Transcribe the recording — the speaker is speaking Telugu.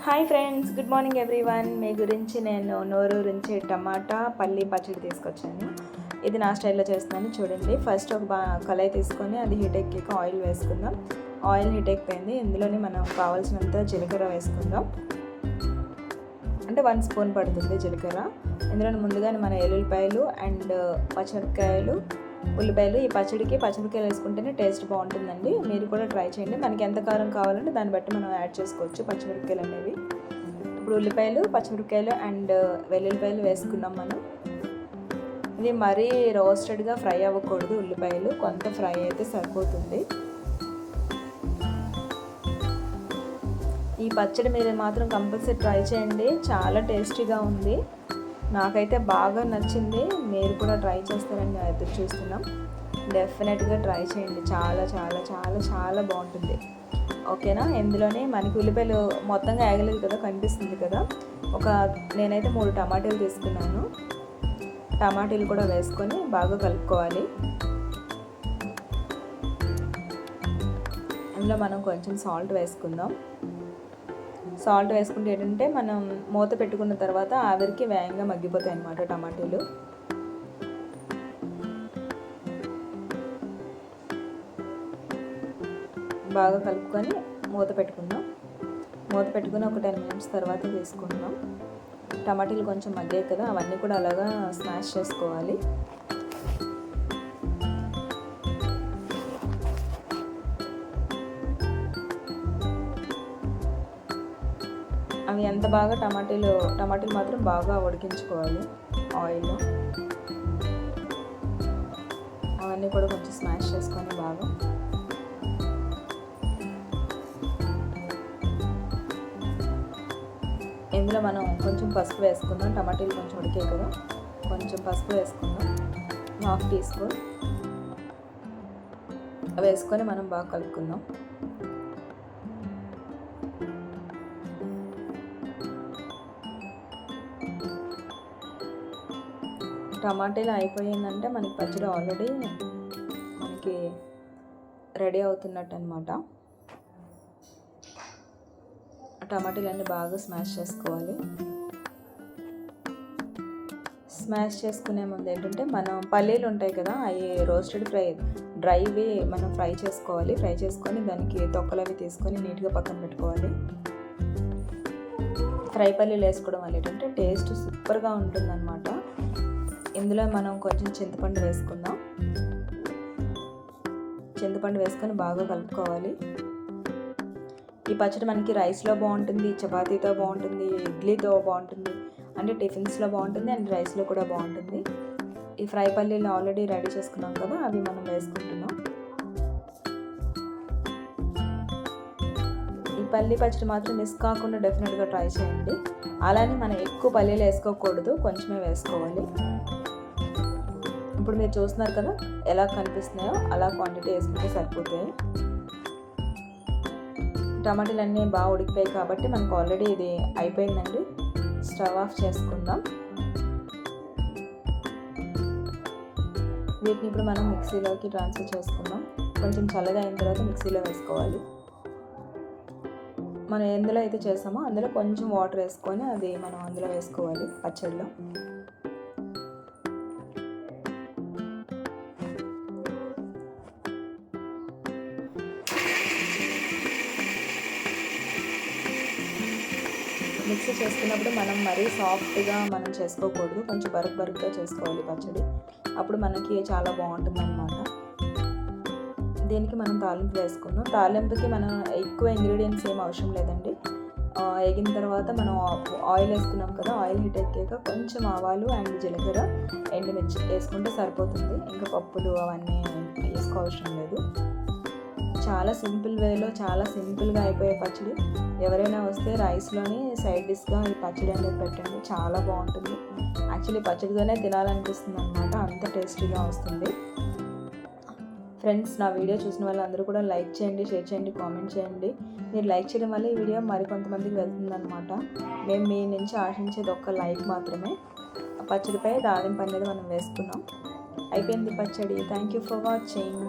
Hi friends, good morning everyone. మీ గురించి నేను నోరూరించి టమాటా పల్లి పచ్చడి తీసుకొచ్చాను. ఇది నా స్టైల్లో చేస్తున్నాను చూడండి. ఫస్ట్ ఒక కళాయి తీసుకొని అది హీట్ ఎక్కాక ఆయిల్ వేసుకుందాం. ఆయిల్ హీట్ ఎక్కిపోయింది. ఇందులోనే మనం కావాల్సినంత జీలకర్ర వేసుకుందాం. అంటే 1 స్పూన్ పడుతుంది జీలకర్ర. ఇందులో ముందుగానే మన ఎల్లుల్లిపాయలు అండ్ పచ్చిమిరపకాయలు, ఉల్లిపాయలు, ఈ పచ్చడికి పచ్చిమిరపకాయలు వేసుకుంటేనే టేస్ట్ బాగుంటుందండి. మీరు కూడా ట్రై చేయండి. మనకి ఎంత కారం కావాలంటే దాన్ని బట్టి మనం యాడ్ చేసుకోవచ్చు పచ్చిమిరపకాయలు అనేవి. ఇప్పుడు ఉల్లిపాయలు, పచ్చిమిరపకాయలు అండ్ వెల్లుల్లిపాయలు వేసుకున్నాం మనం. ఇది మరీ రోస్టెడ్గా ఫ్రై అవ్వకూడదు. ఉల్లిపాయలు కొంత ఫ్రై అయితే సరిపోతుంది. ఈ పచ్చడి మీరు మాత్రం కంపల్సరీ ట్రై చేయండి. చాలా టేస్టీగా ఉంది. నాకైతే బాగా నచ్చింది. మీరు కూడా ట్రై చేస్తారని నేను ఎదురు చూస్తున్నాం. డెఫినెట్గా ట్రై చేయండి. చాలా చాలా చాలా చాలా బాగుంటుంది. ఓకేనా? ఇందులోనే మనకి ఉల్లిపాయలు మొత్తంగా ఆగలేదు కదా, కనిపిస్తుంది కదా. నేనైతే 3 టమాటాలు తీసుకున్నాను. టమాటాలు కూడా వేసుకొని బాగా కలుపుకోవాలి. ఇందులో మనం కొంచెం సాల్ట్ వేసుకుందాం. సాల్ట్ వేసుకుంటే ఏంటంటే మనం మూత పెట్టుకున్న తర్వాత ఆవిరికి వేగంగా మగ్గిపోతాయి అన్నమాట టమాటాలు. బాగా కలుపుకొని మూత పెట్టుకుందాం. మూత పెట్టుకుని ఒక 10 మినిట్స్ తర్వాత తీసుకుందాం. టమాటాలు కొంచెం మగ్గాయి కదా, అవన్నీ కూడా అలాగా స్మాష్ చేసుకోవాలి. అవి ఎంత బాగా టమాటాలు మాత్రం బాగా ఉడికించుకోవాలి ఆయిల్లో. అవన్నీ కూడా కొంచెం స్మాష్ చేసుకొని బాగా ఇందులో మనం కొంచెం పసుపు వేసుకుందాం. టమాటాలు కొంచెం ఉడికాయి కదా, కొంచెం పసుపు వేసుకుందాం. 1/2 టీ స్పూన్ వేసుకొని మనం బాగా కలుపుకుందాం. టమాటాలు అయిపోయిందంటే మనకి పచ్చడి ఆల్రెడీ మనకి రెడీ అవుతున్నట్టు అనమాట. టమాటాలు అన్నీ బాగా స్మాష్ చేసుకోవాలి. స్మాష్ చేసుకునే ముందు ఏంటంటే మనం పల్లీలు ఉంటాయి కదా, అవి రోస్టెడ్ డ్రైవి మనం ఫ్రై చేసుకోవాలి. ఫ్రై చేసుకొని దానికి తొక్కలు అవి తీసుకొని నీట్గా పక్కన పెట్టుకోవాలి. ఫ్రై పల్లీలు వేసుకోవడం వల్ల ఏంటంటే టేస్ట్ సూపర్గా ఉంటుందన్నమాట. ఇందులో మనం కొంచెం చింతపండు వేసుకుందాం. చింతపండు వేసుకొని బాగా కలుపుకోవాలి. ఈ పచ్చడి మనకి రైస్లో బాగుంటుంది, చపాతీతో బాగుంటుంది, ఇడ్లీతో బాగుంటుంది, అంటే టిఫిన్స్లో బాగుంటుంది అండ్ రైస్లో కూడా బాగుంటుంది. ఈ ఫ్రై పల్లీలు ఆల్రెడీ రెడీ చేసుకున్నాం కదా, అవి మనం వేసుకుంటున్నాం. ఈ పల్లీ పచ్చడి మాత్రం మిస్ కాకుండా డెఫినెట్గా ట్రై చేయండి. అలానే మనం ఎక్కువ పల్లీలు వేసుకోకూడదు, కొంచెమే వేసుకోవాలి. ఇప్పుడు మీరు చూస్తున్నారు కదా ఎలా కనిపిస్తున్నాయో, అలా క్వాంటిటీ వేసుకుంటే సరిపోతాయి. టమాటాలు అన్నీ బాగా ఉడికిపోయాయి కాబట్టి మనకు ఆల్రెడీ ఇది అయిపోయిందండి. స్టవ్ ఆఫ్ చేసుకుందాం. వీటిని ఇప్పుడు మనం మిక్సీలోకి ట్రాన్స్ఫర్ చేసుకుందాం. కొంచెం చల్లగా అయిన తర్వాత మిక్సీలో వేసుకోవాలి. మనం ఎందులో అయితే చేస్తామో అందులో కొంచెం వాటర్ వేసుకొని అది మనం అందులో వేసుకోవాలి పచ్చడిలో. మిక్సీ చేసుకున్నప్పుడు మనం మరీ సాఫ్ట్గా మనం చేసుకోకూడదు, కొంచెం బరుగ్గా చేసుకోవాలి పచ్చడి. అప్పుడు మనకి చాలా బాగుంటుంది అన్నమాట. దీనికి మనం తాలింపు వేసుకుందాం. తాలింపుకి మనం ఎక్కువ ఇంగ్రీడియంట్స్ ఏం అవసరం లేదండి. వేగిన తర్వాత మనం ఆయిల్ వేసుకున్నాం కదా, ఆయిల్ హీట్ ఎక్కాక కొంచెం ఆవాలు అండ్ జీలకర్ర, ఎండుమిర్చి వేసుకుంటే సరిపోతుంది. ఇంకా పప్పులు అవన్నీ వేసుకోవసరం లేదు. చాలా సింపుల్ వేలో చాలా సింపుల్గా అయిపోయే పచ్చడి. ఎవరైనా వస్తే రైస్లోని సైడ్ డిష్గా ఈ పచ్చడి అనేది పెట్టండి, చాలా బాగుంటుంది. యాక్చువల్లీ పచ్చడితోనే తినాలనిపిస్తుంది అనమాట, అంత టేస్టీగా వస్తుంది. ఫ్రెండ్స్, నా వీడియో చూసిన వాళ్ళందరూ కూడా లైక్ చేయండి, షేర్ చేయండి, కామెంట్ చేయండి. మీరు లైక్ చేయడం వల్ల ఈ వీడియో మరికొంతమందికి వెళ్తుందన్నమాట. మేము మీ నుంచి ఆశించేది ఒక్క లైక్ మాత్రమే. పచ్చడిపై తాలింపు అనేది మనం వేసుకున్నాం. అయిపోయింది పచ్చడి. Thank you for watching.